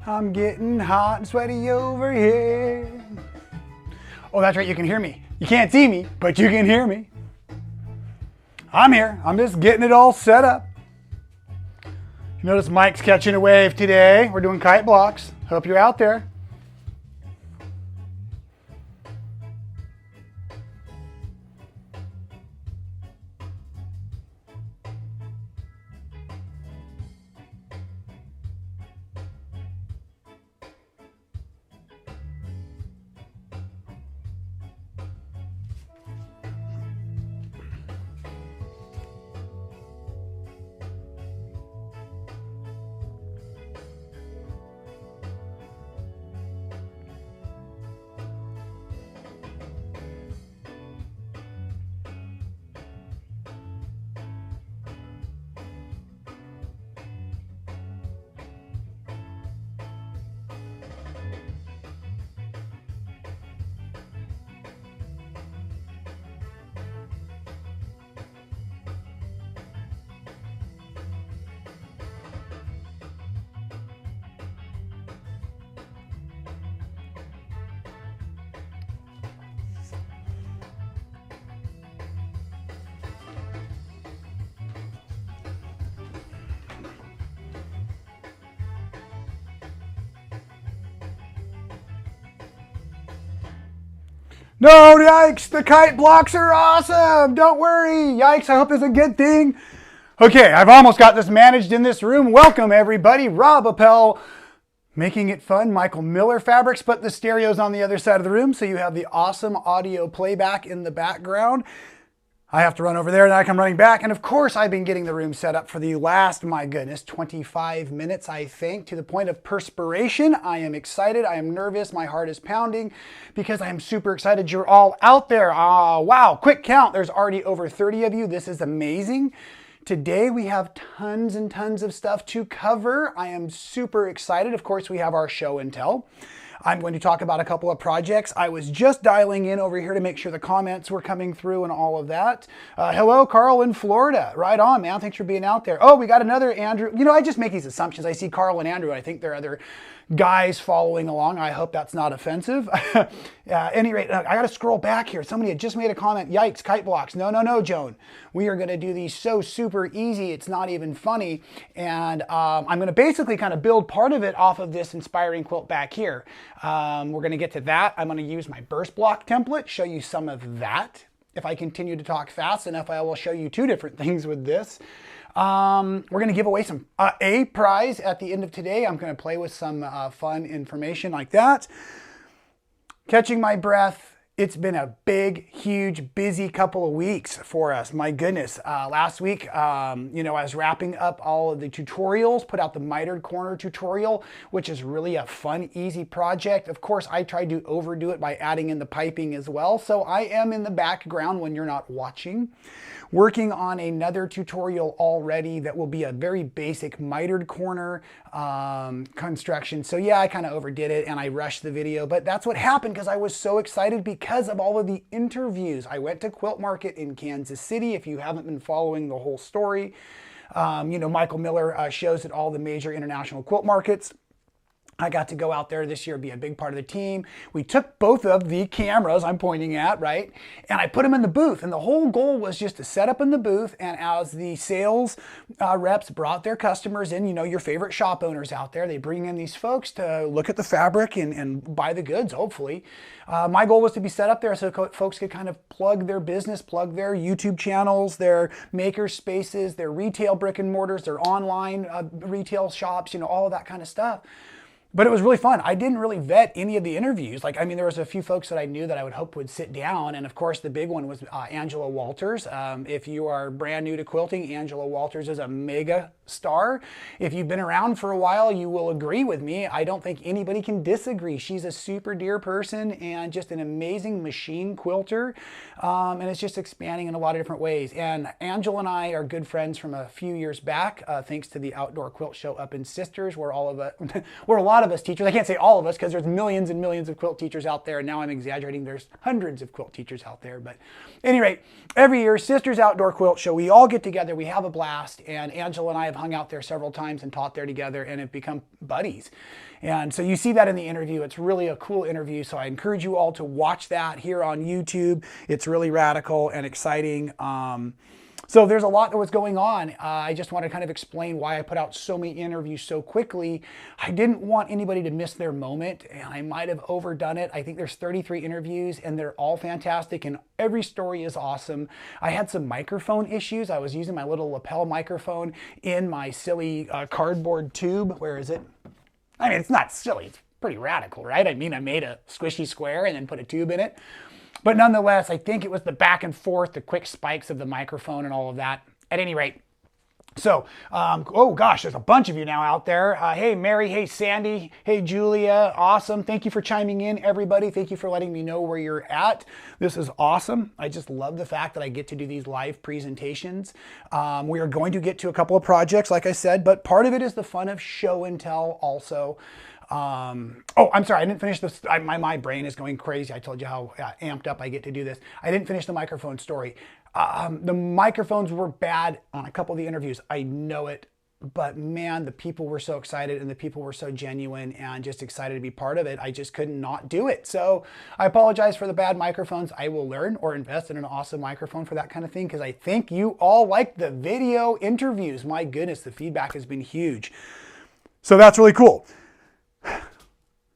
I'm getting hot and sweaty over here. Oh, that's right, you can hear me. You can't see me, but you can hear me. I'm here. I'm just getting it all set up. You notice Mike's catching a wave today. We're doing kite blocks. Hope you're out there. No, yikes, the kite blocks are awesome. Don't worry. Yikes, I hope it's a good thing. Okay, I've almost got this managed in this room. Welcome, everybody. Rob Appell, making it fun. Michael Miller Fabrics, but the stereo's on the other side of the room, so you have the awesome audio playback in the background. I have to run over there and I come running back. And of course, I've been getting the room set up for the last, my goodness, 25 minutes, I think, to the point of perspiration. I am excited. I am nervous. My heart is pounding because I am super excited you're all out there. Wow, quick count. There's already over 30 of you. This is amazing. Today we have tons and tons of stuff to cover. I am super excited. Of course, we have our show and tell. I'm going to talk about a couple of projects. I was just dialing in over here to make sure the comments were coming through and all of that. Hello, Carl in Florida. Right on, man. Thanks for being out there. Oh, we got another Andrew. You know, I just make these assumptions. I see Carl and Andrew. I think there are other guys following along. I hope that's not offensive. At any rate, I got to scroll back here. Somebody had just made a comment. Yikes, kite blocks. No, Joan. We are going to do these so super easy. It's not even funny. And I'm going to basically kind of build part of it off of this inspiring quilt back here. We're going to get to that. I'm going to use my burst block template, show you some of that. If I continue to talk fast enough, I will show you two different things with this. We're going to give away some a prize at the end of today. I'm going to play with some fun information like that. Catching my breath. It's been a big, huge, busy couple of weeks for us. My goodness. Last week, I was wrapping up all of the tutorials, put out the mitered corner tutorial, which is really a fun, easy project. Of course, I tried to overdo it by adding in the piping as well. So I am in the background when you're not watching, working on another tutorial already that will be a very basic mitered corner construction. So yeah, I kind of overdid it and I rushed the video, but that's what happened because I was so excited because of all of the interviews. I went to Quilt Market in Kansas City. If you haven't been following the whole story, Michael Miller shows at all the major international quilt markets. I got to go out there this year, be a big part of the team. We took both of the cameras I'm pointing at, right? And I put them in the booth. And the whole goal was just to set up in the booth. And as the sales reps brought their customers in, your favorite shop owners out there, they bring in these folks to look at the fabric and buy the goods, hopefully. My goal was to be set up there so folks could kind of plug their business, plug their YouTube channels, their maker spaces, their retail brick and mortars, their online retail shops, all of that kind of stuff. But it was really fun. I didn't really vet any of the interviews. There was a few folks that I knew that I would hope would sit down. And of course, the big one was Angela Walters. If you are brand new to quilting, Angela Walters is a mega star. If you've been around for a while, you will agree with me. I don't think anybody can disagree. She's a super dear person and just an amazing machine quilter. And it's just expanding in a lot of different ways. And Angela and I are good friends from a few years back, thanks to the outdoor quilt show up in Sisters, where a lot of us teachers, I can't say all of us because there's millions and millions of quilt teachers out there, and now I'm exaggerating, there's hundreds of quilt teachers out there. But at any rate, every year, Sisters Outdoor Quilt Show, we all get together, we have a blast, and Angela and I have hung out there several times and taught there together and have become buddies. And so you see that in the interview. It's really a cool interview, so I encourage you all to watch that here on YouTube. It's really radical and exciting. So there's a lot that was going on. I just want to kind of explain why I put out so many interviews so quickly. I didn't want anybody to miss their moment, and I might have overdone it. I think there's 33 interviews, and they're all fantastic, and every story is awesome. I had some microphone issues. I was using my little Appell microphone in my silly cardboard tube. Where is it? I mean, it's not silly. It's pretty radical, right? I mean, I made a squishy square and then put a tube in it. But nonetheless, I think it was the back and forth, the quick spikes of the microphone and all of that. At any rate, so, oh gosh, there's a bunch of you now out there. Hey, Mary. Hey, Sandy. Hey, Julia. Awesome. Thank you for chiming in, everybody. Thank you for letting me know where you're at. This is awesome. I just love the fact that I get to do these live presentations. We are going to get to a couple of projects, like I said, but part of it is the fun of show and tell also. Oh, I'm sorry. I didn't finish this. My brain is going crazy. I told you how amped up I get to do this. I didn't finish the microphone story. The microphones were bad on a couple of the interviews. I know it, but man, the people were so excited and the people were so genuine and just excited to be part of it. I just couldn't not do it. So I apologize for the bad microphones. I will learn or invest in an awesome microphone for that kind of thing, because I think you all like the video interviews. My goodness, the feedback has been huge. So that's really cool.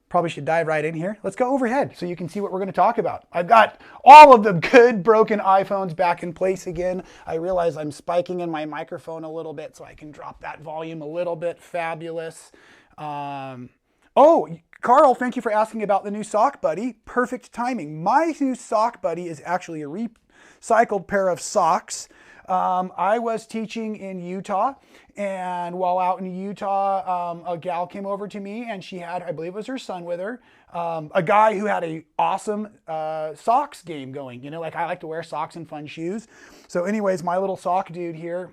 Probably should dive right in here. Let's go overhead so you can see what we're going to talk about. I've got all of the good broken iPhones back in place again. I realize I'm spiking in my microphone a little bit so I can drop that volume a little bit. Fabulous. Oh, Carl, thank you for asking about the new sock buddy. Perfect timing. My new sock buddy is actually a recycled pair of socks. I was teaching in Utah, and while out in Utah, a gal came over to me, and she had, I believe it was her son with her, a guy who had a awesome socks game going. You know, like I like to wear socks and fun shoes. So anyways, my little sock dude here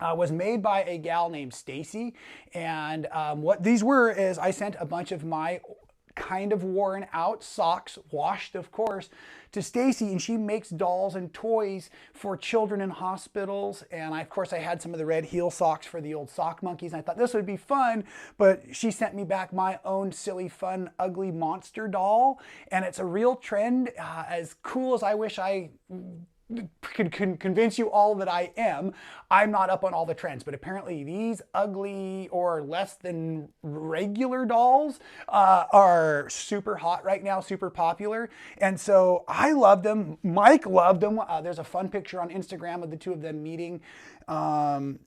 was made by a gal named Stacy, and what these were is I sent a bunch of my kind of worn out socks, washed of course, to Stacy, and she makes dolls and toys for children in hospitals. And of course I had some of the red heel socks for the old sock monkeys, and I thought this would be fun, but she sent me back my own silly, fun, ugly monster doll, and it's a real trend. As cool as I wish I could convince you all that I am, I'm not up on all the trends, but apparently these ugly or less than regular dolls are super hot right now, super popular. And so I love them. Mike loved them. There's a fun picture on Instagram of the two of them meeting. But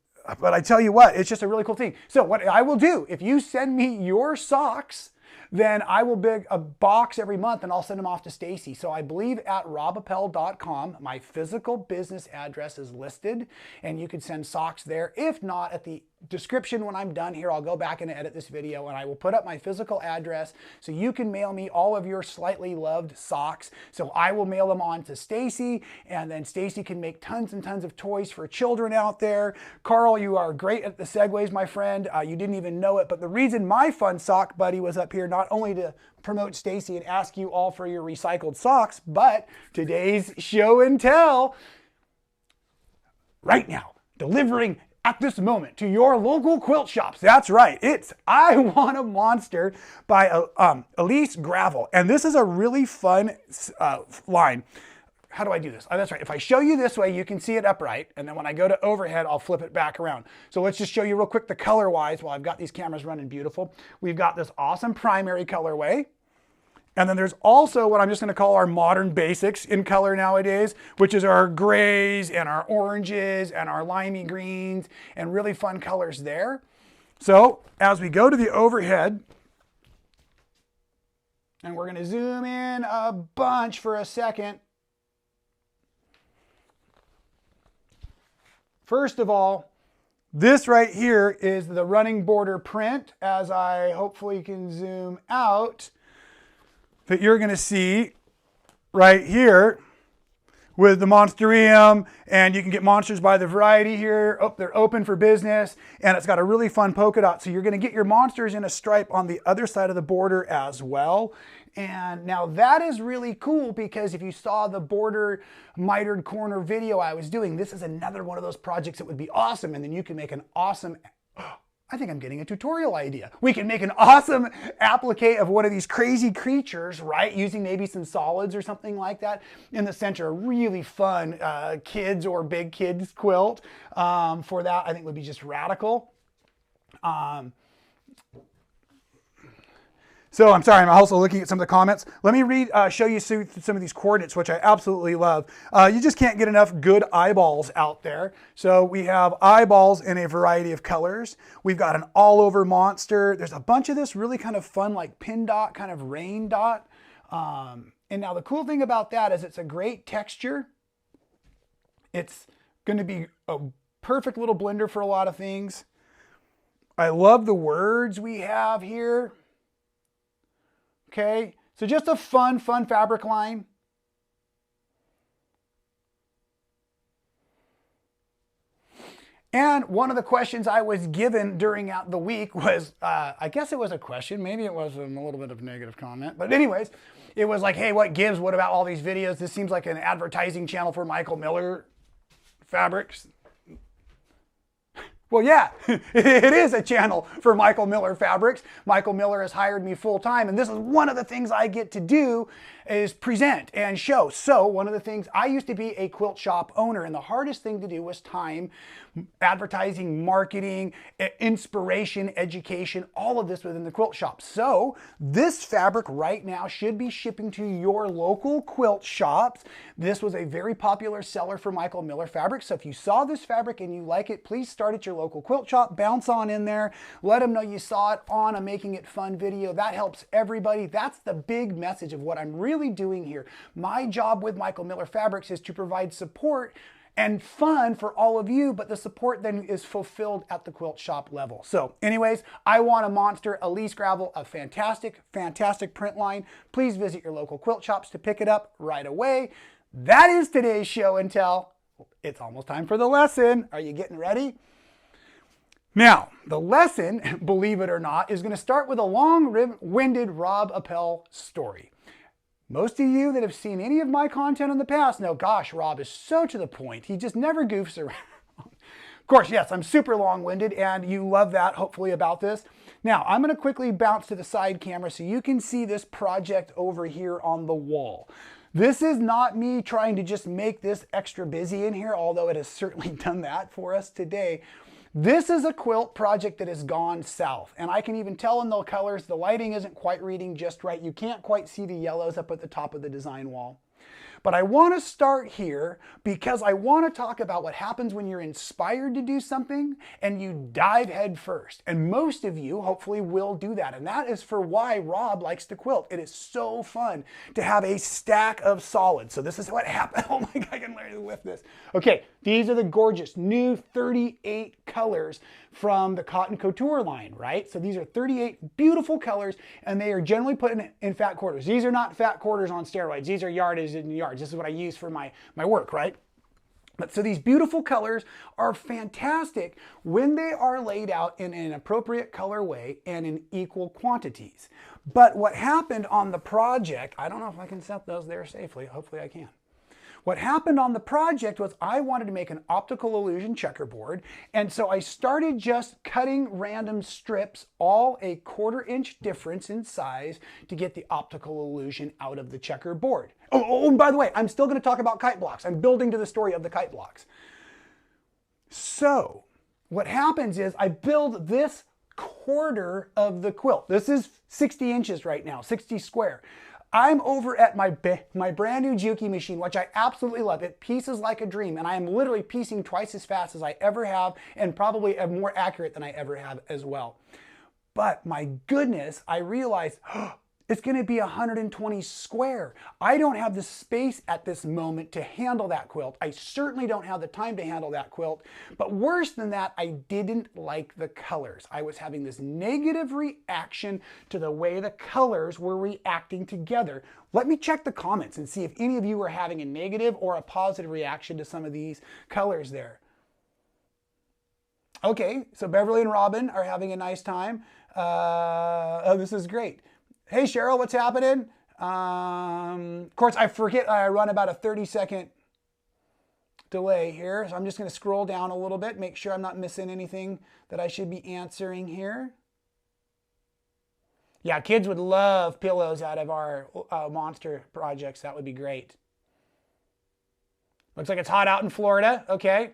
I tell you what, it's just a really cool thing. So what I will do, if you send me your socks, then I will big a box every month and I'll send them off to Stacy. So I believe at robappell.com, my physical business address is listed, and you could send socks there. If not, at the description when I'm done here, I'll go back and edit this video and I will put up my physical address so you can mail me all of your slightly loved socks. So I will mail them on to Stacy, and then Stacy can make tons and tons of toys for children out there. Carl, you are great at the segues, my friend. You didn't even know it, but the reason my fun sock buddy was up here, not only to promote Stacy and ask you all for your recycled socks, but today's show and tell right now, delivering at this moment to your local quilt shops. That's right. It's I Want a Monster by Elise Gravel. And this is a really fun line. How do I do this? Oh, that's right. If I show you this way, you can see it upright. And then when I go to overhead, I'll flip it back around. So let's just show you real quick the color-wise while I've got these cameras running beautiful. We've got this awesome primary colorway. And then there's also what I'm just going to call our modern basics in color nowadays, which is our grays and our oranges and our limey greens and really fun colors there. So as we go to the overhead, and we're going to zoom in a bunch for a second. First of all, this right here is the running border print. As I hopefully can zoom out, that you're going to see right here, with the Monsterium, and you can get monsters by the variety here. Oh, they're open for business, and it's got a really fun polka dot. So you're going to get your monsters in a stripe on the other side of the border as well. And now that is really cool because if you saw the border mitered corner video I was doing, this is another one of those projects that would be awesome. And then you can make an awesome, I think I'm getting a tutorial idea. We can make an awesome applique of one of these crazy creatures, right? Using maybe some solids or something like that in the center. A really fun kids or big kids quilt for that. I think would be just radical. So I'm sorry, I'm also looking at some of the comments. Let me show you some of these coordinates, which I absolutely love. You just can't get enough good eyeballs out there. So we have eyeballs in a variety of colors. We've got an all over monster. There's a bunch of this really kind of fun, like pin dot, kind of rain dot. And now the cool thing about that is it's a great texture. It's going to be a perfect little blender for a lot of things. I love the words we have here. Okay, so just a fun fabric line. And one of the questions I was given during the week was, I guess it was a question, maybe it was a little bit of a negative comment, but anyways, it was like, hey, what gives? What about all these videos? This seems like an advertising channel for Michael Miller fabrics. Well, yeah, it is a channel for Michael Miller Fabrics. Michael Miller has hired me full time, and this is one of the things I get to do is present and show. So one of the things, I used to be a quilt shop owner, and the hardest thing to do was time, advertising, marketing, inspiration, education, all of this within the quilt shop. So this fabric right now should be shipping to your local quilt shops. This was a very popular seller for Michael Miller Fabrics. So if you saw this fabric and you like it, please start at your local quilt shop, bounce on in there, let them know you saw it on a Making It Fun video. That helps everybody. That's the big message of what I'm really doing here. My job with Michael Miller Fabrics is to provide support and fun for all of you, but the support then is fulfilled at the quilt shop level. So anyways, I Want a Monster, Elise Gravel, a fantastic print line. Please visit your local quilt shops to pick it up right away. That is today's show and tell. It's almost time for the lesson. Are you getting ready? Now, the lesson, believe it or not, is going to start with a long-winded Rob Appell story. Most of you that have seen any of my content in the past know, gosh, Rob is so to the point. He just never goofs around. Of course, yes, I'm super long-winded, and you love that, hopefully, about this. Now, I'm going to quickly bounce to the side camera so you can see this project over here on the wall. This is not me trying to just make this extra busy in here, although it has certainly done that for us today. This is a quilt project that has gone south, and I can even tell in the colors, the lighting isn't quite reading just right. You can't quite see the yellows up at the top of the design wall. But I want to start here because I want to talk about what happens when you're inspired to do something and you dive head first. And most of you hopefully will do that. And that is for why Rob likes to quilt. It is so fun to have a stack of solids. So this is what happened. Oh my God, I can literally lift this. Okay, these are the gorgeous new 38 colors from the Cotton Couture line, right? So these are 38 beautiful colors, and they are generally put in fat quarters. These are not fat quarters on steroids. These are yardage in yards. This is what I use for my work, right? But so these beautiful colors are fantastic when they are laid out in an appropriate colorway and in equal quantities. But what happened on the project, I don't know if I can set those there safely. Hopefully I can. What happened on the project was I wanted to make an optical illusion checkerboard, and so I started just cutting random strips, all a 1/4 inch difference in size, to get the optical illusion out of the checkerboard. Oh, by the way, I'm still going to talk about kite blocks. I'm building to the story of the kite blocks. So what happens is I build this 1/4 of the quilt. This is 60 inches right now, 60 square. I'm over at my brand new Juki machine, which I absolutely love. It pieces like a dream, and I am literally piecing twice as fast as I ever have, and probably more accurate than I ever have as well. But my goodness, I realized It's going to be 120 square. I don't have the space at this moment to handle that quilt. I certainly don't have the time to handle that quilt. But worse than that, I didn't like the colors. I was having this negative reaction to the way the colors were reacting together. Let me check the comments and see if any of you are having a negative or a positive reaction to some of these colors there. Okay, so Beverly and Robin are having a nice time. Oh, this is great. Hey, Cheryl, what's happening? Of course, I forget I run about a 30-second delay here. So I'm just going to scroll down a little bit, make sure I'm not missing anything that I should be answering here. Yeah, kids would love pillows out of our monster projects. That would be great. Looks like it's hot out in Florida. Okay.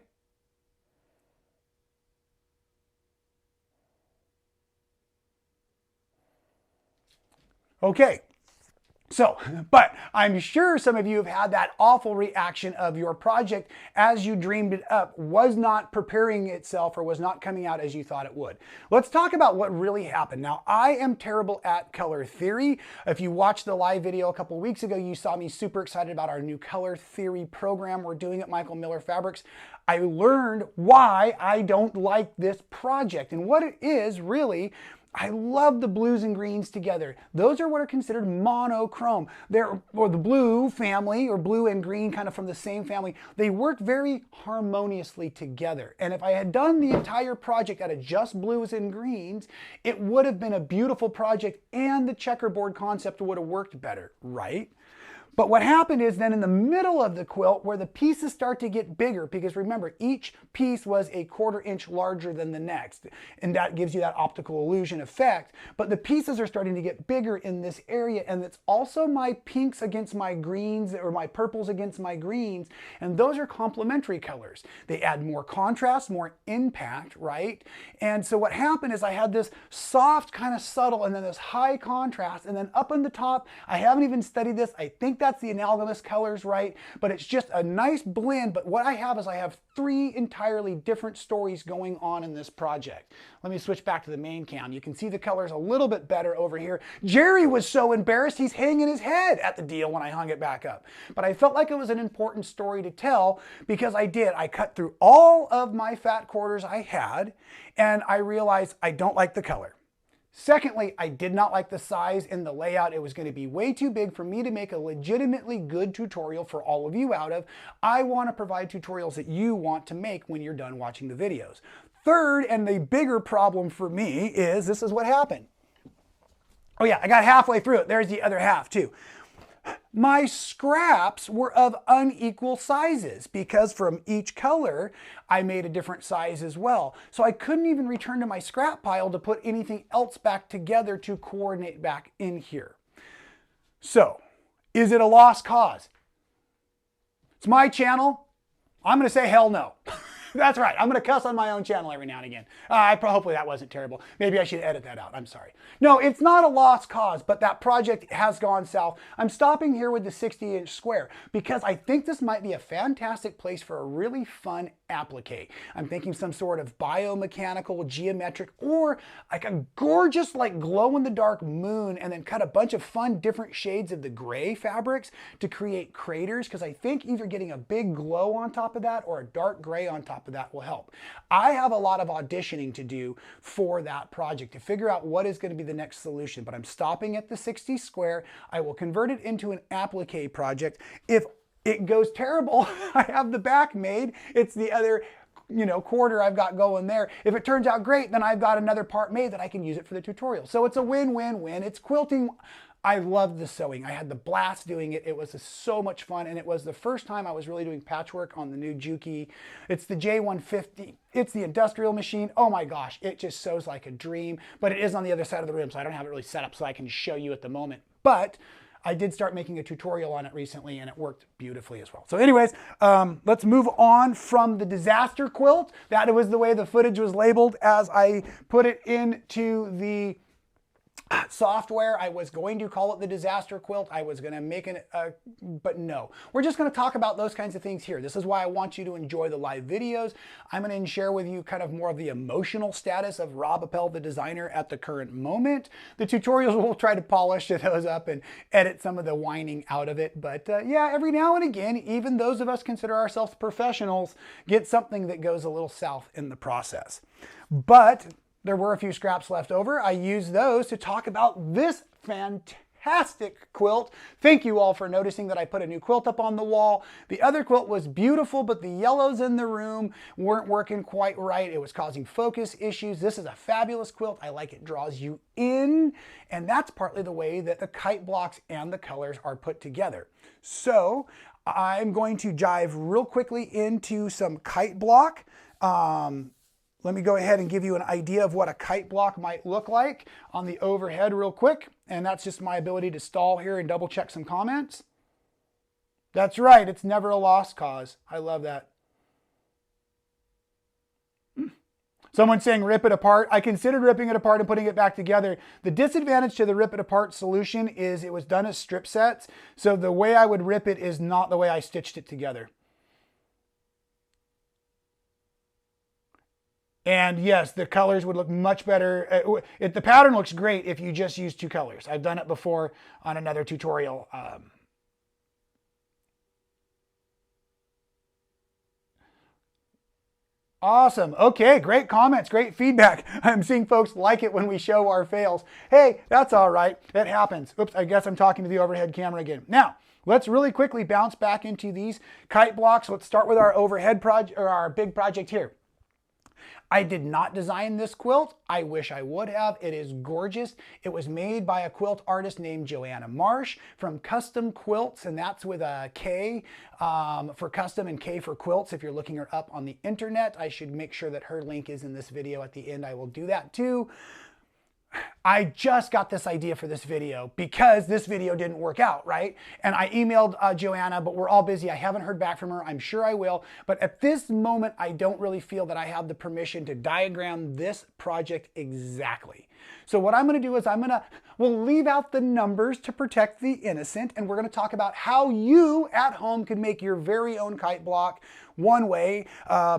Okay, so, but I'm sure some of you have had that awful reaction of your project as you dreamed it up was not preparing itself or was not coming out as you thought it would. Let's talk about what really happened. Now, I am terrible at color theory. If you watched the live video a couple weeks ago, you saw me super excited about our new color theory program we're doing at Michael Miller Fabrics. I learned why I don't like this project, and what it is really. I love the blues and greens together. Those are what are considered monochrome. Or the blue family, or blue and green kind of from the same family. They work very harmoniously together. And if I had done the entire project out of just blues and greens, it would have been a beautiful project and the checkerboard concept would have worked better, right? But what happened is then in the middle of the quilt where the pieces start to get bigger, because remember, each piece was a 1/4 inch larger than the next, and that gives you that optical illusion effect. But the pieces are starting to get bigger in this area, and it's also my pinks against my greens, or my purples against my greens, and those are complementary colors. They add more contrast, more impact, right? And so what happened is I had this soft, kind of subtle, and then this high contrast, and then up on the top, I haven't even studied this, I think that's the analogous colors, right? But it's just a nice blend. But what I have is I have 3 entirely different stories going on in this project. Let me switch back to the main cam. You can see the colors a little bit better over here. Jerry was so embarrassed he's hanging his head at the deal when I hung it back up. But I felt like it was an important story to tell because I did. I cut through all of my fat quarters I had and I realized I don't like the color. Secondly, I did not like the size and the layout. It was going to be way too big for me to make a legitimately good tutorial for all of you out of. I want to provide tutorials that you want to make when you're done watching the videos. Third, and the bigger problem for me is, this is what happened. Oh yeah, I got halfway through it. There's the other half too. My scraps were of unequal sizes because from each color, I made a different size as well. So I couldn't even return to my scrap pile to put anything else back together to coordinate back in here. So, is it a lost cause? It's my channel. I'm going to say hell no. That's right. I'm going to cuss on my own channel every now and again. Hopefully that wasn't terrible. Maybe I should edit that out. I'm sorry. No, it's not a lost cause, but that project has gone south. I'm stopping here with the 60-inch square because I think this might be a fantastic place for a really fun applique. I'm thinking some sort of biomechanical, geometric, or like a gorgeous like glow-in-the-dark moon and then cut a bunch of fun different shades of the gray fabrics to create craters because I think either getting a big glow on top of that or a dark gray on top of that will help. I have a lot of auditioning to do for that project to figure out what is going to be the next solution, but I'm stopping at the 60 square. I will convert it into an applique project. If it goes terrible, I have the back made. It's the other quarter I've got going there. If it turns out great, then I've got another part made that I can use it for the tutorial. So it's a win-win-win. It's quilting. I loved the sewing. I had the blast doing it. It was so much fun, and it was the first time I was really doing patchwork on the new Juki. It's the J150. It's the industrial machine. Oh my gosh, it just sews like a dream, but it is on the other side of the room, so I don't have it really set up so I can show you at the moment. But I did start making a tutorial on it recently, and it worked beautifully as well. So anyways, let's move on from the disaster quilt. That was the way the footage was labeled as I put it into the software. I was going to call it the disaster quilt. I was going to make it, but no. We're just going to talk about those kinds of things here. This is why I want you to enjoy the live videos. I'm going to share with you kind of more of the emotional status of Rob Appell, the designer, at the current moment. The tutorials will try to polish those up and edit some of the whining out of it. But yeah, every now and again, even those of us consider ourselves professionals get something that goes a little south in the process. But there were a few scraps left over. I used those to talk about this fantastic quilt. Thank you all for noticing that I put a new quilt up on the wall. The other quilt was beautiful, but the yellows in the room weren't working quite right. It was causing focus issues. This is a fabulous quilt. I like it draws you in, and that's partly the way that the kite blocks and the colors are put together. So I'm going to dive real quickly into some kite block. Let me go ahead and give you an idea of what a kite block might look like on the overhead real quick. And that's just my ability to stall here and double check some comments. That's right, it's never a lost cause. I love that. Someone's saying rip it apart. I considered ripping it apart and putting it back together. The disadvantage to the rip it apart solution is it was done as strip sets. So the way I would rip it is not the way I stitched it together. And yes, the colors would look much better. The pattern looks great if you just use two colors. I've done it before on another tutorial. Awesome. Okay, great comments, great feedback. I'm seeing folks like it when we show our fails. Hey, that's all right. It happens. Oops, I guess I'm talking to the overhead camera again. Now, let's really quickly bounce back into these kite blocks. Let's start with our overhead project, or our big project here. I did not design this quilt. I wish I would have. It is gorgeous. It was made by a quilt artist named Joanna Marsh from Custom Quilts, and that's with a K for custom and K for quilts. If you're looking her up on the internet, I should make sure that her link is in this video at the end. I will do that too. I just got this idea for this video because this video didn't work out, right? And I emailed Joanna, but we're all busy. I haven't heard back from her. I'm sure I will. But at this moment, I don't really feel that I have the permission to diagram this project exactly. So what I'm going to do is we'll leave out the numbers to protect the innocent, and we're going to talk about how you at home can make your very own kite block one way,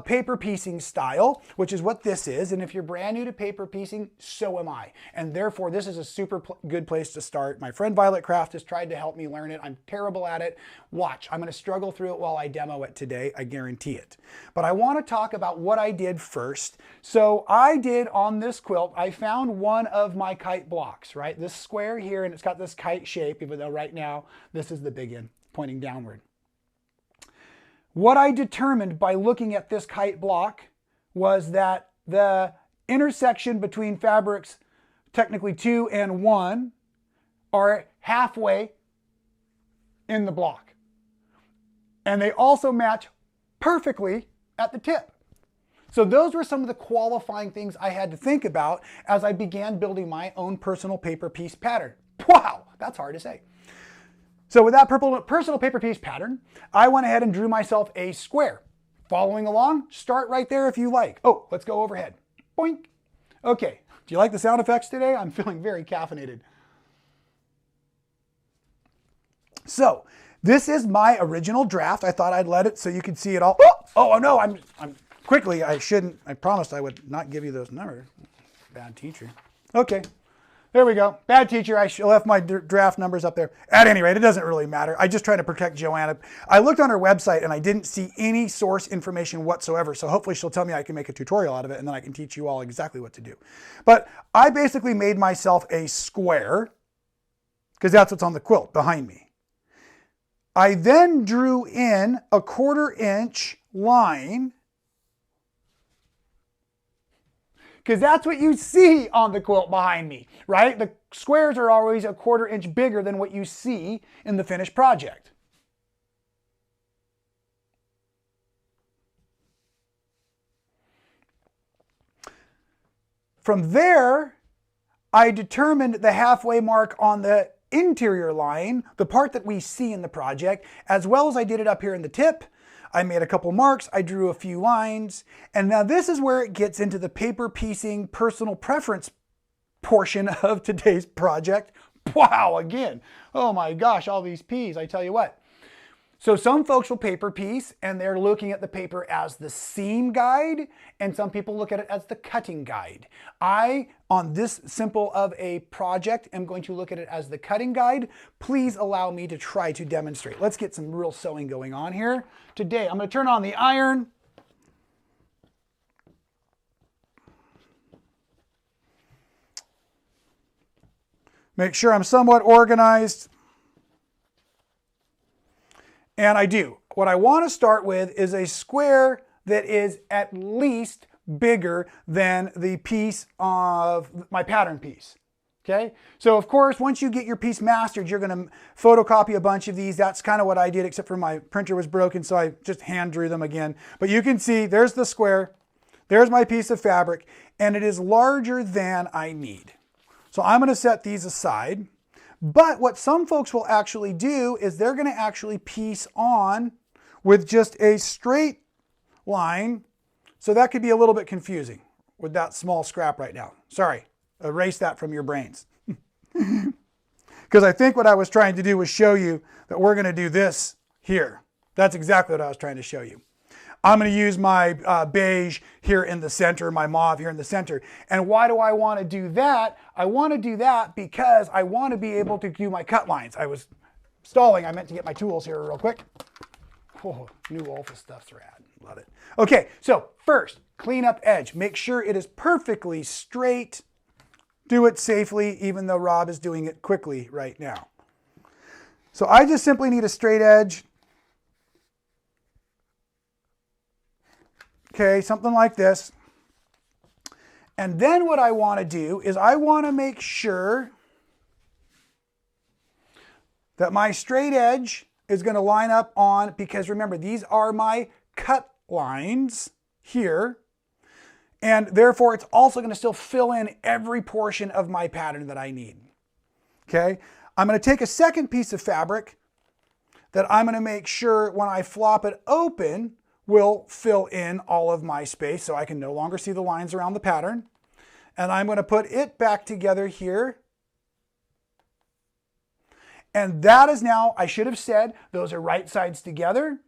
paper piecing style, which is what this is. And if you're brand new to paper piecing, so am I. And therefore, this is a super good place to start. My friend Violet Craft has tried to help me learn it. I'm terrible at it. Watch, I'm going to struggle through it while I demo it today. I guarantee it. But I want to talk about what I did first. So I did on this quilt, I found one of my kite blocks, right? This square here, and it's got this kite shape, even though right now this is the big end pointing downward. What I determined by looking at this kite block was that the intersection between fabrics, technically 2 and 1, are halfway in the block. And they also match perfectly at the tip. So those were some of the qualifying things I had to think about as I began building my own personal paper piece pattern. Wow, that's hard to say. So with that personal paper piece pattern, I went ahead and drew myself a square. Following along, start right there if you like. Oh, let's go overhead. Boink. Okay, do you like the sound effects today? I'm feeling very caffeinated. So this is my original draft. I thought I'd let it so you could see it all. Oh no, I'm quickly, I promised I would not give you those numbers. Bad teacher. Okay. There we go. Bad teacher. I left my draft numbers up there. At any rate, it doesn't really matter. I just try to protect Joanna. I looked on her website and I didn't see any source information whatsoever. So hopefully she'll tell me I can make a tutorial out of it and then I can teach you all exactly what to do. But I basically made myself a square because that's what's on the quilt behind me. I then drew in a 1/4 inch line because that's what you see on the quilt behind me, right? The squares are always a 1/4 inch bigger than what you see in the finished project. From there, I determined the halfway mark on the interior line, the part that we see in the project, as well as I did it up here in the tip. I made a couple marks, I drew a few lines, and now this is where it gets into the paper piecing personal preference portion of today's project. Wow, again, oh my gosh, all these P's, I tell you what. So some folks will paper piece and they're looking at the paper as the seam guide, and some people look at it as the cutting guide. I, on this simple of a project, am going to look at it as the cutting guide. Please allow me to try to demonstrate. Let's get some real sewing going on here. Today, I'm going to turn on the iron. Make sure I'm somewhat organized. And I do. What I want to start with is a square that is at least bigger than the piece of my pattern piece. Okay, so of course, once you get your piece mastered, you're going to photocopy a bunch of these. That's kind of what I did, except for my printer was broken, so I just hand drew them again. But you can see there's the square, there's my piece of fabric, and it is larger than I need. So I'm going to set these aside. But what some folks will actually do is they're going to actually piece on with just a straight line. So that could be a little bit confusing with that small scrap right now. Sorry, erase that from your brains. Because I think what I was trying to do was show you that we're going to do this here. That's exactly what I was trying to show you. I'm going to use my beige here in the center, my mauve here in the center. And why do I want to do that? I want to do that because I want to be able to do my cut lines. I was stalling. I meant to get my tools here real quick. Oh, new Wolfus stuff's rad. Love it. Okay, so first, clean up edge. Make sure it is perfectly straight. Do it safely, even though Rob is doing it quickly right now. So I just simply need a straight edge. Okay, something like this. And then what I want to do is I want to make sure that my straight edge is going to line up on, because remember, these are my cut lines here. And therefore, it's also going to still fill in every portion of my pattern that I need. Okay, I'm going to take a second piece of fabric that I'm going to make sure when I flop it open will fill in all of my space so I can no longer see the lines around the pattern. And I'm going to put it back together here. And that is now, I should have said, those are right sides together.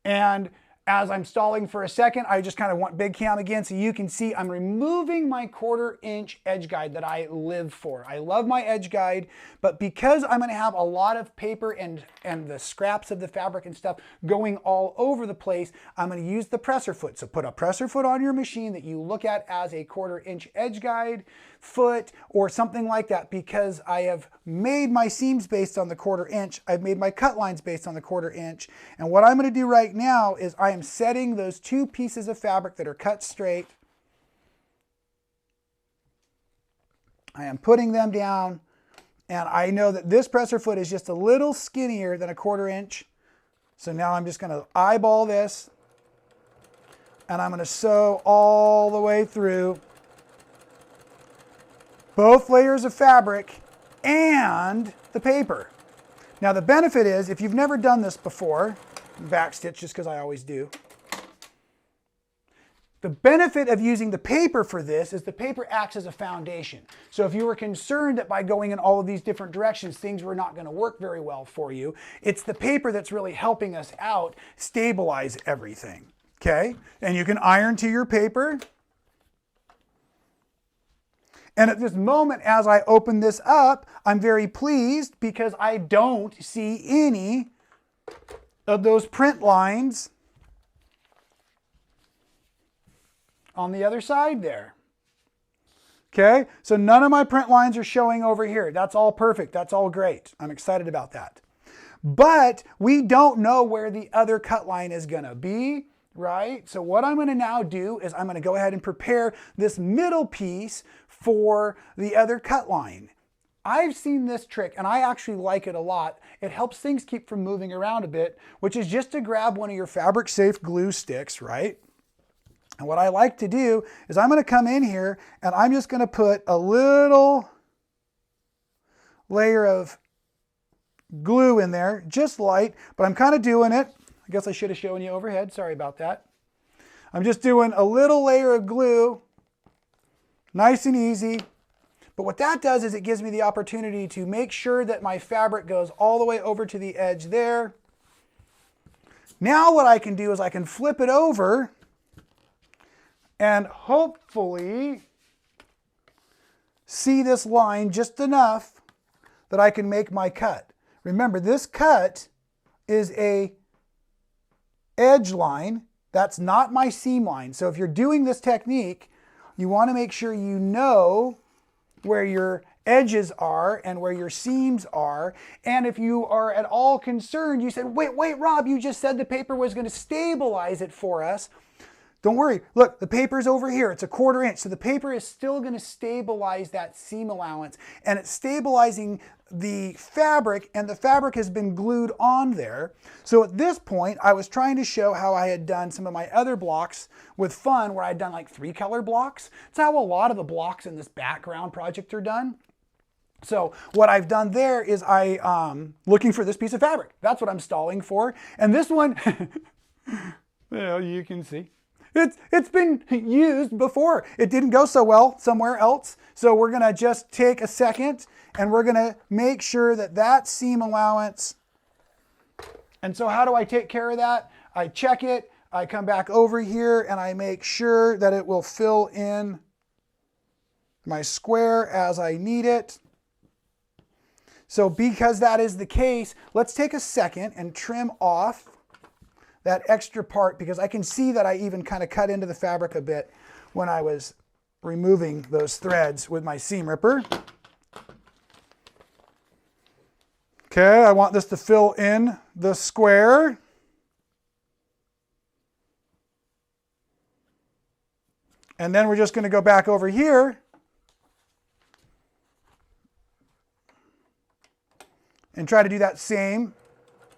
And as I'm stalling for a second, I just kind of want big cam again so you can see I'm removing my 1/4 inch edge guide that I live for. I love my edge guide, but because I'm going to have a lot of paper and the scraps of the fabric and stuff going all over the place, I'm going to use the presser foot. So put a presser foot on your machine that you look at as a 1/4 inch edge guide foot or something like that, because I have made my seams based on the 1/4 inch. I've made my cut lines based on the 1/4 inch. And what I'm going to do right now is I am setting those two pieces of fabric that are cut straight. I am putting them down, and I know that this presser foot is just a little skinnier than a 1/4 inch. So now I'm just going to eyeball this, and I'm going to sew all the way through both layers of fabric and the paper. Now the benefit is, if you've never done this before, backstitch just because I always do. The benefit of using the paper for this is the paper acts as a foundation. So if you were concerned that by going in all of these different directions, things were not going to work very well for you, it's the paper that's really helping us out stabilize everything. Okay? And you can iron to your paper. And at this moment, as I open this up, I'm very pleased because I don't see any of those print lines on the other side there. Okay, so none of my print lines are showing over here. That's all perfect. That's all great. I'm excited about that. But we don't know where the other cut line is going to be, right? So what I'm going to now do is I'm going to go ahead and prepare this middle piece for the other cut line. I've seen this trick and I actually like it a lot. It helps things keep from moving around a bit, which is just to grab one of your fabric safe glue sticks, right? And what I like to do is I'm going to come in here and I'm just going to put a little layer of glue in there, just light, but I'm kind of doing it. I guess I should have shown you overhead. Sorry about that. I'm just doing a little layer of glue Nice and easy. But what that does is it gives me the opportunity to make sure that my fabric goes all the way over to the edge there. Now what I can do is I can flip it over and hopefully see this line just enough that I can make my cut. Remember, this cut is a edge line. That's not my seam line. So if you're doing this technique, you want to make sure you know where your edges are and where your seams are. And if you are at all concerned, you said, wait, Rob, you just said the paper was going to stabilize it for us. Don't worry. Look, the paper's over here. It's a 1/4 inch. So the paper is still going to stabilize that seam allowance, and it's stabilizing the fabric, and the fabric has been glued on there. So at this point, I was trying to show how I had done some of my other blocks with fun, where I'd done like 3-color blocks. That's how a lot of the blocks in this background project are done. So what I've done there is looking for this piece of fabric. That's what I'm stalling for. And this one, well, you can see. It's been used before. It didn't go so well somewhere else. So we're gonna just take a second and we're gonna make sure that that seam allowance. And so how do I take care of that? I check it, I come back over here and I make sure that it will fill in my square as I need it. So because that is the case, let's take a second and trim off that extra part, because I can see that I even kind of cut into the fabric a bit when I was removing those threads with my seam ripper. Okay, I want this to fill in the square. And then we're just going to go back over here and try to do that same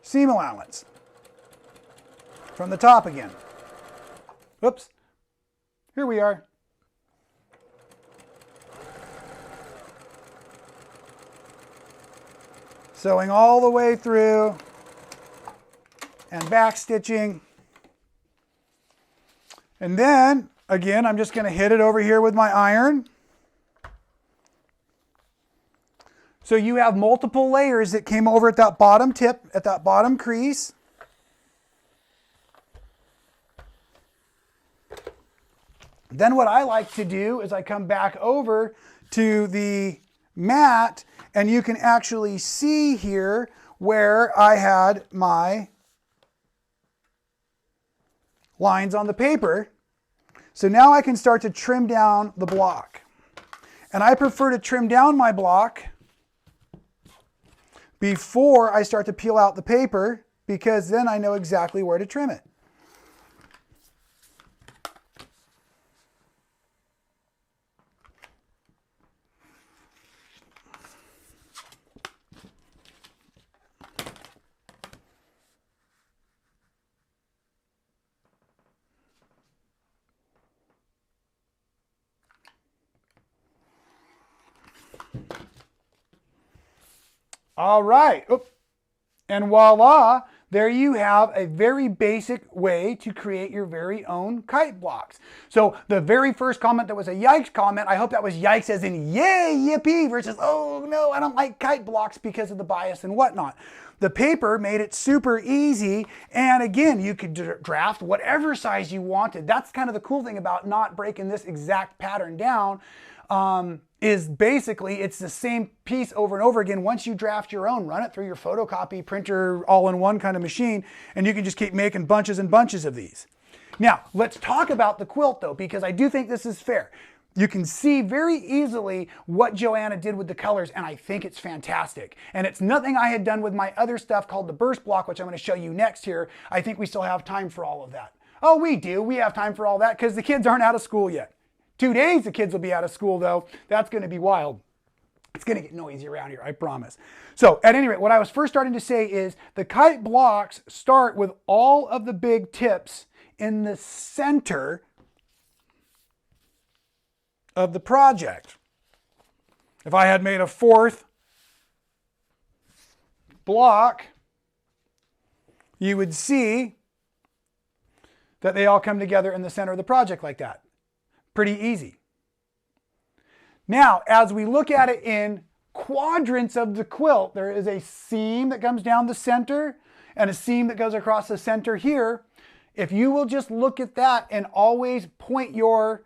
seam allowance from the top again. Oops, here we are. Sewing all the way through and back stitching. And then, again, I'm just going to hit it over here with my iron. So you have multiple layers that came over at that bottom tip, at that bottom crease. Then what I like to do is I come back over to the mat, and you can actually see here where I had my lines on the paper. So now I can start to trim down the block. And I prefer to trim down my block before I start to peel out the paper, because then I know exactly where to trim it. All right, and voila, there you have a very basic way to create your very own kite blocks. So the very first comment that was a yikes comment, I hope that was yikes as in yay, yippee, versus oh no, I don't like kite blocks because of the bias and whatnot. The paper made it super easy, and again, you could draft whatever size you wanted. That's kind of the cool thing about not breaking this exact pattern down. Is basically it's the same piece over and over again. Once you draft your own, run it through your photocopy printer all-in-one kind of machine, and you can just keep making bunches and bunches of these. Now, let's talk about the quilt though, because I do think this is fair. You can see very easily what Joanna did with the colors, and I think it's fantastic. And it's nothing I had done with my other stuff called the burst block, which I'm going to show you next here. I think we still have time for all of that. Oh, we do. We have time for all that because the kids aren't out of school yet. 2 days the kids will be out of school though. That's going to be wild. It's going to get noisy around here, I promise. So at any rate, what I was first starting to say is the kite blocks start with all of the big tips in the center of the project. If I had made a 4th block, you would see that they all come together in the center of the project like that. Pretty easy. Now, as we look at it in quadrants of the quilt, there is a seam that comes down the center and a seam that goes across the center here. If you will just look at that and always point your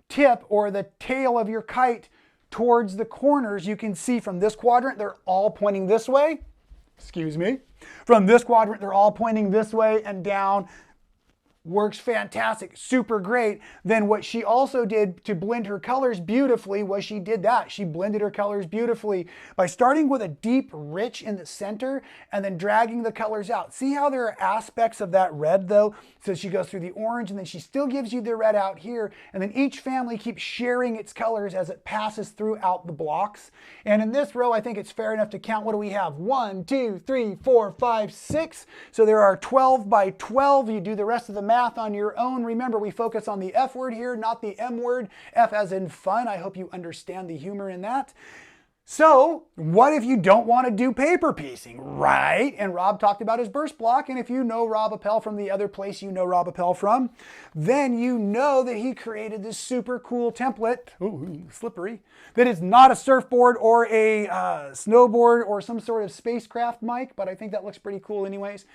tip or the tail of your kite towards the corners, you can see from this quadrant, they're all pointing this way. Excuse me. From this quadrant, they're all pointing this way and down. Works fantastic, super great. Then what she also did to blend her colors beautifully was she did that. She blended her colors beautifully by starting with a deep rich in the center and then dragging the colors out. See how there are aspects of that red though? So she goes through the orange and then she still gives you the red out here. And then each family keeps sharing its colors as it passes throughout the blocks. And in this row, I think it's fair enough to count. What do we have? 1, 2, 3, 4, 5, 6. So there are 12 by 12. You do the rest of the math on your own. Remember, we focus on the F word here, not the M word. F as in fun. I hope you understand the humor in that. So what if you don't want to do paper piecing, right? And Rob talked about his burst block. And if you know Rob Appell from the other place you know Rob Appell from, then you know that he created this super cool template, ooh, slippery, that is not a surfboard or a snowboard or some sort of spacecraft mic, but I think that looks pretty cool anyways.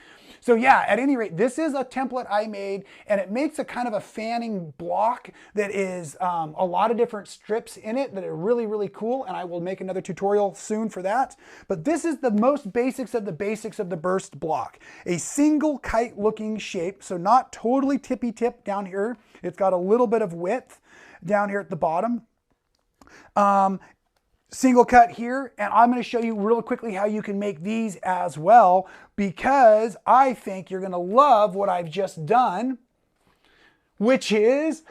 So yeah, at any rate, this is a template I made and it makes a kind of a fanning block that is a lot of different strips in it that are really, really cool. And I will make another tutorial soon for that. But this is the most basics of the burst block. A single kite looking shape. So not totally tippy tip down here. It's got a little bit of width down here at the bottom. Single cut here, and I'm going to show you real quickly how you can make these as well, because I think you're going to love what I've just done, which is,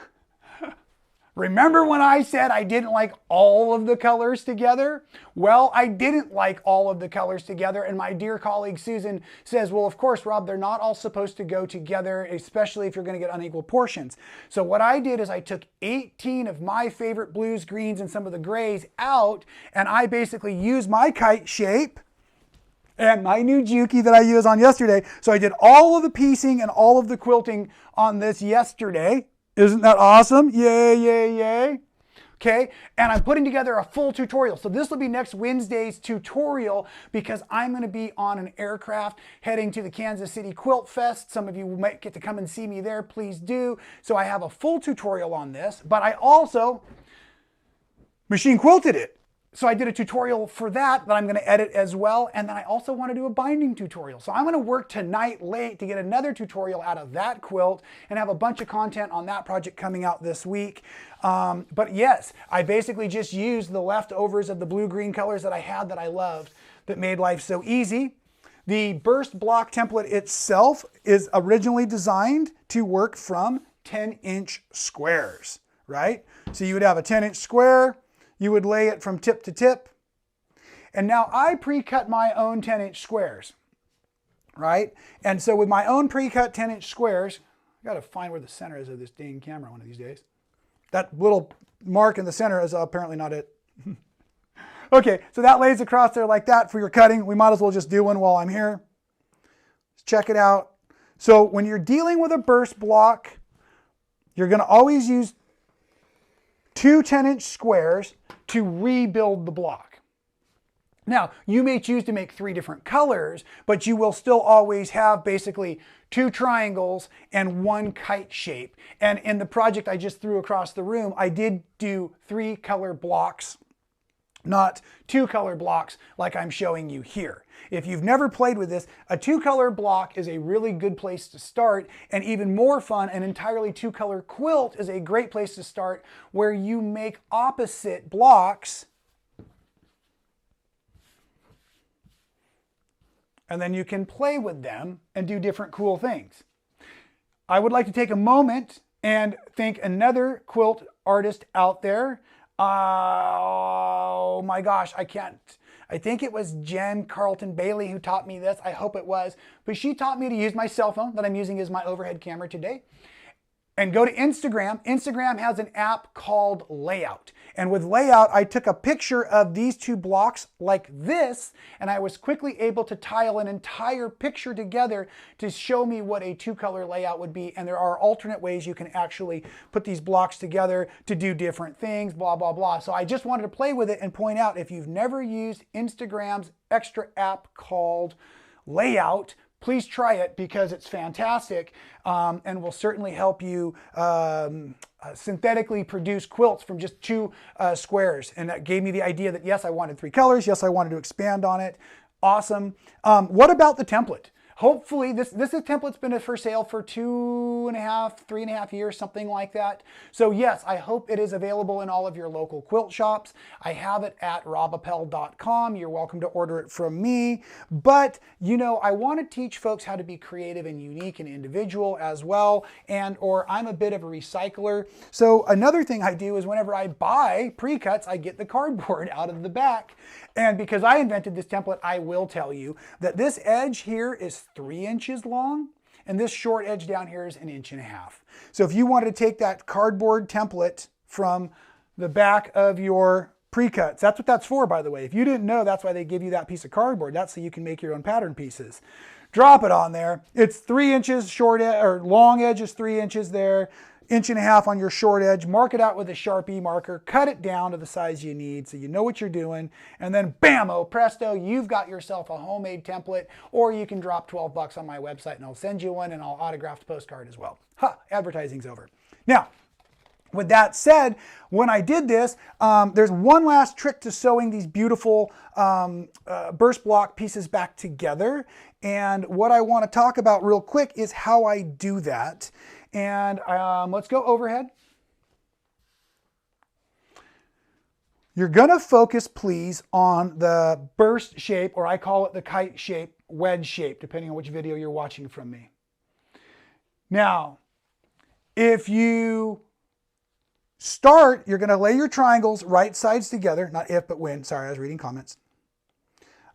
remember when I said I didn't like all of the colors together? Well, I didn't like all of the colors together, and my dear colleague Susan says, well, of course, Rob, they're not all supposed to go together, especially if you're going to get unequal portions. So what I did is I took 18 of my favorite blues, greens, and some of the grays out, and I basically used my kite shape and my new Juki that I used on yesterday. So I did all of the piecing and all of the quilting on this yesterday. Isn't that awesome? Yay, yay, yay. Okay, and I'm putting together a full tutorial. So this will be next Wednesday's tutorial because I'm going to be on an aircraft heading to the Kansas City Quilt Fest. Some of you might get to come and see me there. Please do. So I have a full tutorial on this, but I also machine quilted it. So I did a tutorial for that I'm going to edit as well. And then I also want to do a binding tutorial. So I'm going to work tonight late to get another tutorial out of that quilt and have a bunch of content on that project coming out this week. But yes, I basically just used the leftovers of the blue-green colors that I had that I loved that made life so easy. The burst block template itself is originally designed to work from 10-inch squares, right? So you would have a 10-inch square. You would lay it from tip to tip. And now I pre-cut my own 10-inch squares, right? And so with my own pre-cut 10-inch squares, I got to find where the center is of this dang camera one of these days. That little mark in the center is apparently not it. Okay, so that lays across there like that for your cutting. We might as well just do one while I'm here. Let's check it out. So when you're dealing with a burst block, you're going to always use two 10-inch squares to rebuild the block. Now, you may choose to make 3 different colors, but you will still always have basically 2 triangles and 1 kite shape. And in the project I just threw across the room, I did do 3 color blocks, not 2 color blocks like I'm showing you here. If you've never played with this, a 2-color block is a really good place to start, and even more fun, an entirely 2-color quilt is a great place to start where you make opposite blocks and then you can play with them and do different cool things. I would like to take a moment and thank another quilt artist out there. Oh my gosh, I think it was Jen Carlton Bailey who taught me this. I hope it was. But she taught me to use my cell phone that I'm using as my overhead camera today. and go to Instagram. Instagram has an app called Layout. And with Layout, I took a picture of these two blocks like this, and I was quickly able to tile an entire picture together to show me what a two-color layout would be. And there are alternate ways you can actually put these blocks together to do different things, blah, blah, blah. So I just wanted to play with it and point out, if you've never used Instagram's extra app called Layout, please try it because it's fantastic and will certainly help you synthetically produce quilts from just two squares. And that gave me the idea that yes, I wanted 3 colors. Yes, I wanted to expand on it. Awesome. What about the template? Hopefully, this template's been for sale for 2.5, 3.5 years, something like that. So yes, I hope it is available in all of your local quilt shops. I have it at robappell.com. You're welcome to order it from me. But, you know, I want to teach folks how to be creative and unique and individual as well. Or I'm a bit of a recycler. So another thing I do is whenever I buy pre-cuts, I get the cardboard out of the back. And because I invented this template, I will tell you that this edge here is 3 inches long, and this short edge down here is 1.5 inches. So if you wanted to take that cardboard template from the back of your pre-cuts, that's what that's for, by the way. If you didn't know, that's why they give you that piece of cardboard. That's so you can make your own pattern pieces. Drop it on there. It's 3 inches short or long edge is 3 inches there. 1.5 inches on your short edge, mark it out with a Sharpie marker, cut it down to the size you need so you know what you're doing, and then bam-o, presto, you've got yourself a homemade template, or you can drop 12 bucks on my website and I'll send you one and I'll autograph the postcard as well. Ha, advertising's over. Now, with that said, when I did this, there's one last trick to sewing these beautiful burst block pieces back together. And what I want to talk about real quick is how I do that. And let's go overhead. You're going to focus, please, on the burst shape, or I call it the kite shape, wedge shape, depending on which video you're watching from me. Now, if you start, you're going to lay your triangles right sides together. Not if, but when. Sorry, I was reading comments.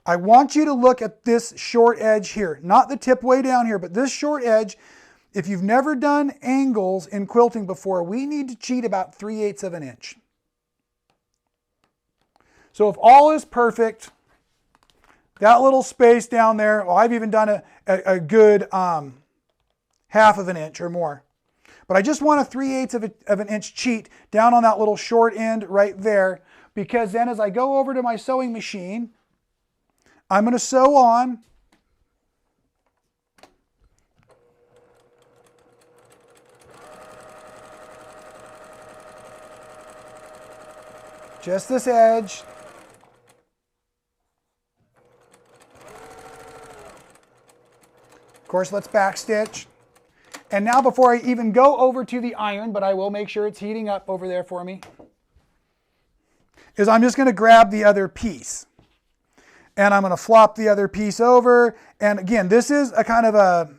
I want you to look at this short edge here. Not the tip way down here, but this short edge. If you've never done angles in quilting before, we need to cheat about 3/8 of an inch. So if all is perfect, that little space down there, well, I've even done a good 1/2 of an inch or more. But I just want a 3/8 of an inch cheat down on that little short end right there, because then as I go over to my sewing machine, I'm going to sew on just this edge. Of course, let's back stitch. And now before I even go over to the iron, but I will make sure it's heating up over there for me, is I'm just going to grab the other piece. And I'm going to flop the other piece over. And again, this is a kind of a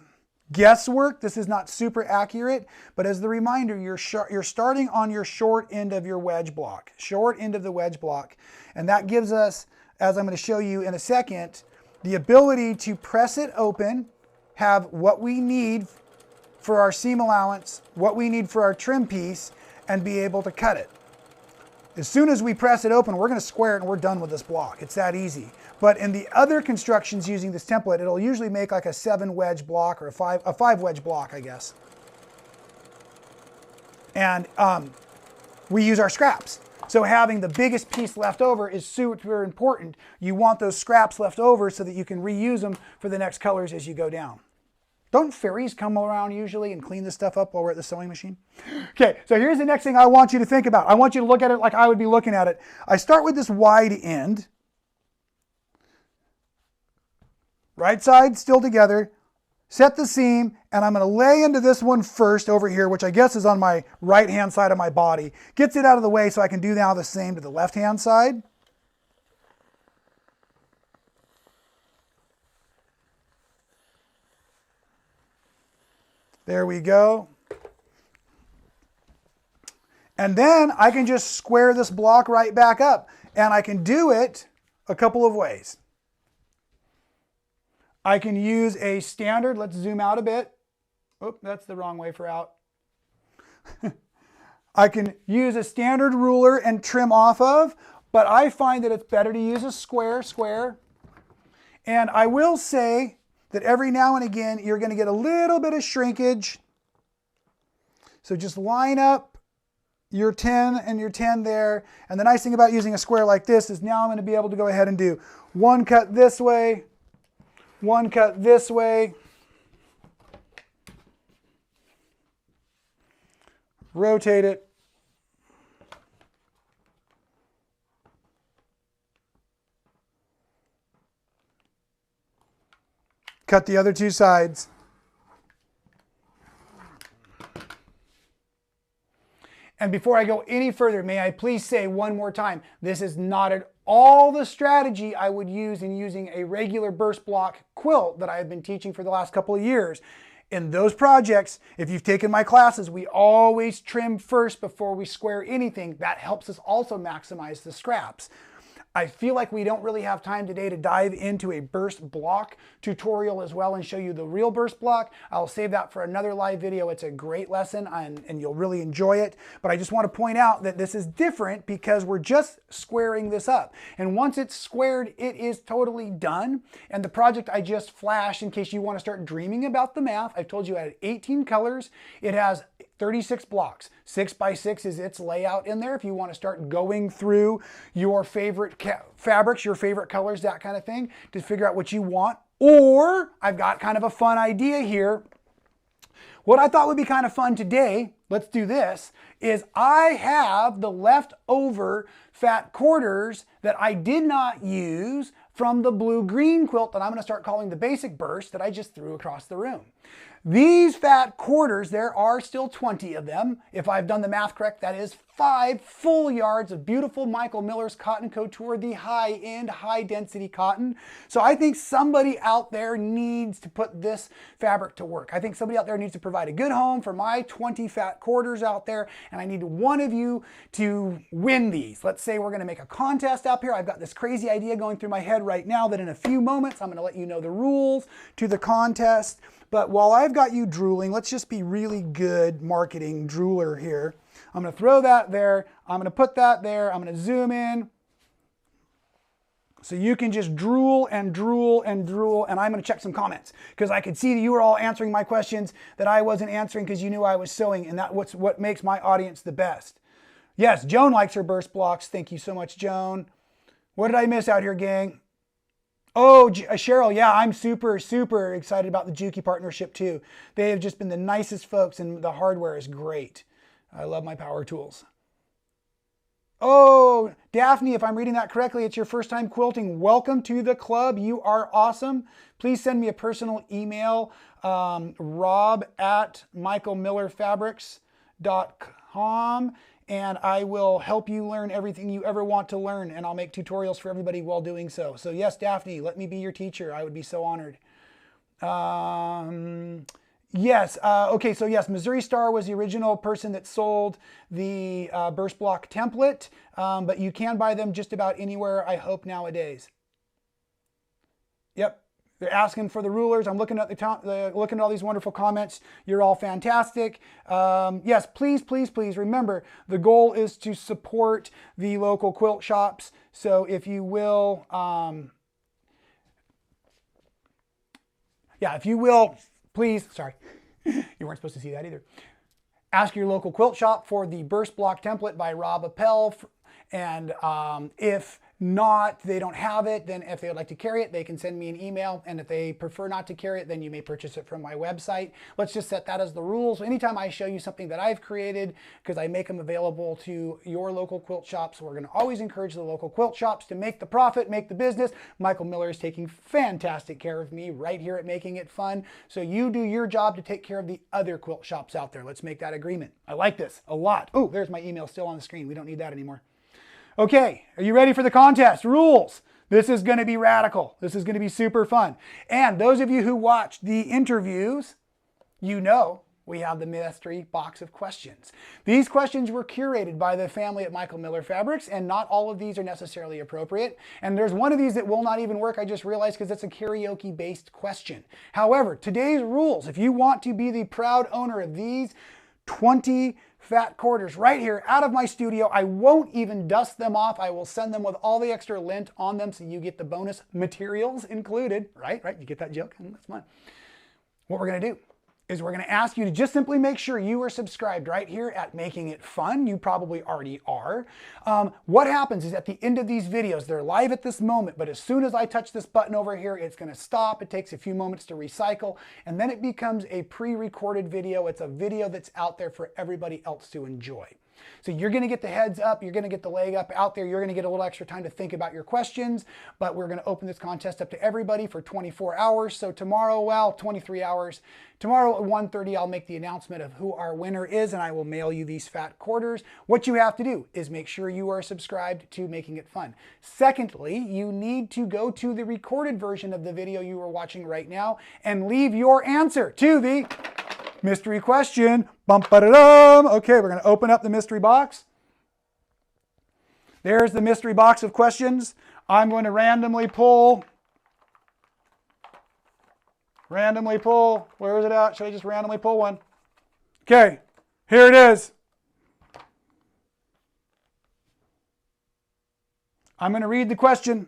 guesswork. This is not super accurate, but as the reminder, you're starting on your short end of your wedge block, short end of the wedge block. And that gives us, as I'm going to show you in a second, the ability to press it open, have what we need for our seam allowance, what we need for our trim piece, and be able to cut it. As soon as we press it open, we're going to square it and we're done with this block. It's that easy. But in the other constructions using this template, it'll usually make like a 7 wedge block or a 5 wedge block, I guess. And we use our scraps. So having the biggest piece left over is super important. You want those scraps left over so that you can reuse them for the next colors as you go down. Don't fairies come around usually and clean this stuff up while we're at the sewing machine? Okay, so here's the next thing I want you to think about. I want you to look at it like I would be looking at it. I start with this wide end. Right side still together. Set the seam, and I'm going to lay into this one first over here, which I guess is on my right-hand side of my body. Gets it out of the way so I can do now the same to the left-hand side. There we go. And then I can just square this block right back up. And I can do it a couple of ways. I can use a standard, let's zoom out a bit. Oop, that's the wrong way for out. I can use a standard ruler and trim off of, but I find that it's better to use a square. And I will say that every now and again, you're going to get a little bit of shrinkage. So just line up your 10 and your 10 there. And the nice thing about using a square like this is now I'm going to be able to go ahead and do one cut this way, one cut this way, rotate it, cut the other two sides. And before I go any further, may I please say one more time, this is not at all the strategy I would use in using a regular burst block quilt that I have been teaching for the last couple of years. In those projects, if you've taken my classes, we always trim first before we square anything. That helps us also maximize the scraps. I feel like we don't really have time today to dive into a burst block tutorial as well and show you the real burst block. I'll save that for another live video. It's a great lesson and you'll really enjoy it. But I just want to point out that this is different because we're just squaring this up. And once it's squared, it is totally done. And the project I just flashed, in case you want to start dreaming about the math, I've told you I had 18 colors. It has 36 blocks. 6 by 6 is its layout in there. If you want to start going through your favorite fabrics, your favorite colors, that kind of thing, to figure out what you want. Or I've got kind of a fun idea here. What I thought would be kind of fun today, let's do this, is I have the leftover fat quarters that I did not use from the blue-green quilt that I'm going to start calling the basic burst that I just threw across the room. These fat quarters, there are still 20 of them. If I've done the math correct, that is 5 full yards of beautiful Michael Miller's Cotton Couture, the high-end, high-density cotton. So I think somebody out there needs to put this fabric to work. I think somebody out there needs to provide a good home for my 20 fat quarters out there, and I need one of you to win these. Let's say we're going to make a contest up here. I've got this crazy idea going through my head right now that in a few moments I'm going to let you know the rules to the contest. But while I've got you drooling, let's just be really good marketing drooler here. I'm going to throw that there. I'm going to put that there. I'm going to zoom in. So you can just drool and drool and drool. And I'm going to check some comments because I could see that you were all answering my questions that I wasn't answering because you knew I was sewing. And that's what makes my audience the best. Yes, Joan likes her burst blocks. Thank you so much, Joan. What did I miss out here, gang? Oh, Cheryl, yeah, I'm super, super excited about the Juki partnership too. They have just been the nicest folks and the hardware is great. I love my power tools. Oh, Daphne, if I'm reading that correctly, it's your first time quilting. Welcome to the club. You are awesome. Please send me a personal email, rob@michaelmillerfabrics.com. And I will help you learn everything you ever want to learn, and I'll make tutorials for everybody while doing so. So yes, Daphne, let me be your teacher. I would be so honored. Yes, okay, so yes, Missouri Star was the original person that sold the burst block template, but you can buy them just about anywhere, I hope, nowadays. Yep. They're asking for the rulers. I'm looking at looking at all these wonderful comments. You're all fantastic. Yes, please, please, please remember the goal is to support the local quilt shops. So if you will, if you will, please. Sorry, you weren't supposed to see that either. Ask your local quilt shop for the burst block template by Rob Appell, and if not, they don't have it, then if they would like to carry it, they can send me an email. And if they prefer not to carry it, then you may purchase it from my website. Let's just set that as the rule. So anytime I show you something that I've created, because I make them available to your local quilt shops, we're going to always encourage the local quilt shops to make the profit, make the business. Michael Miller is taking fantastic care of me right here at Making It Fun. So you do your job to take care of the other quilt shops out there. Let's make that agreement. I like this a lot. Oh, there's my email still on the screen. We don't need that anymore. Okay, are you ready for the contest? Rules. This is going to be radical. This is going to be super fun. And those of you who watched the interviews, you know we have the mystery box of questions. These questions were curated by the family at Michael Miller Fabrics, and not all of these are necessarily appropriate. And there's one of these that will not even work, I just realized, because it's a karaoke-based question. However, today's rules, if you want to be the proud owner of these 20 Fat Quarters right here out of my studio. I won't even dust them off. I will send them with all the extra lint on them so you get the bonus materials included. Right? You get that joke? That's fun. What we're going to do is we're going to ask you to just simply make sure you are subscribed right here at Making It Fun. You probably already are. What happens is at the end of these videos, they're live at this moment, but as soon as I touch this button over here, it's going to stop. It takes a few moments to recycle, and then it becomes a pre-recorded video. It's a video that's out there for everybody else to enjoy. So you're going to get the heads up, you're going to get the leg up out there, you're going to get a little extra time to think about your questions, but we're going to open this contest up to everybody for 24 hours. So tomorrow, well, 23 hours. Tomorrow at 1:30, I'll make the announcement of who our winner is, and I will mail you these Fat Quarters. What you have to do is make sure you are subscribed to Making It Fun. Secondly, you need to go to the recorded version of the video you are watching right now and leave your answer to the mystery question. Bum-ba-da-dum. Okay, we're going to open up the mystery box. There's the mystery box of questions. I'm going to randomly pull. Where is it at? Should I just randomly pull one? Okay, here it is. I'm going to read the question.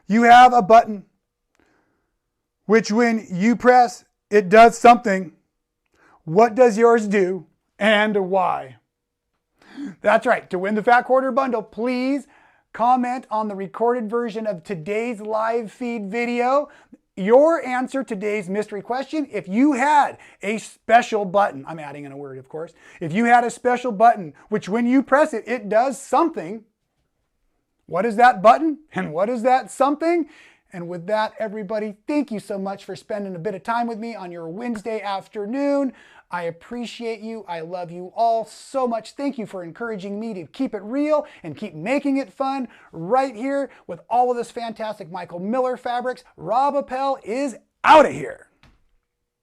You have a button which when you press, it does something. What does yours do and why? That's right. To win the Fat Quarter bundle, please comment on the recorded version of today's live feed video. Your answer to today's mystery question, if you had a special button, I'm adding in a word, of course. If you had a special button, which when you press it, it does something. What is that button? And what is that something? And with that, everybody, thank you so much for spending a bit of time with me on your Wednesday afternoon. I appreciate you. I love you all so much. Thank you for encouraging me to keep it real and keep making it fun right here with all of this fantastic Michael Miller fabrics. Rob Appell is out of here.